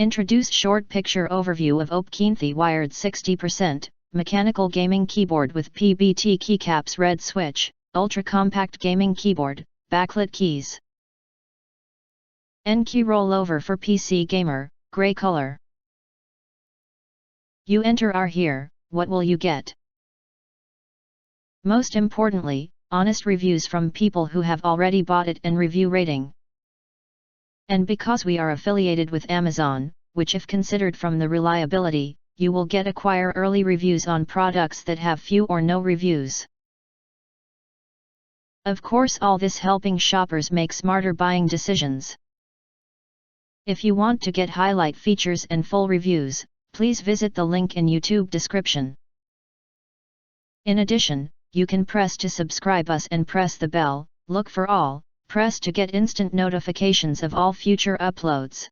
Introduce short picture overview of Owpkeenthy wired 60%, mechanical gaming keyboard with PBT Keycaps red switch, ultra compact gaming keyboard, backlit keys. N-key rollover for PC gamer, grey color. You enter R here, what will you get? Most importantly, honest reviews from people who have already bought it and review rating. And because we are affiliated with Amazon, which if considered from the reliability, you will get acquire early reviews on products that have few or no reviews. Of course, all this helping shoppers make smarter buying decisions. If you want to get highlight features and full reviews, please visit the link in YouTube description. In addition, you can press to subscribe us and press the bell, look for all, press to get instant notifications of all future uploads.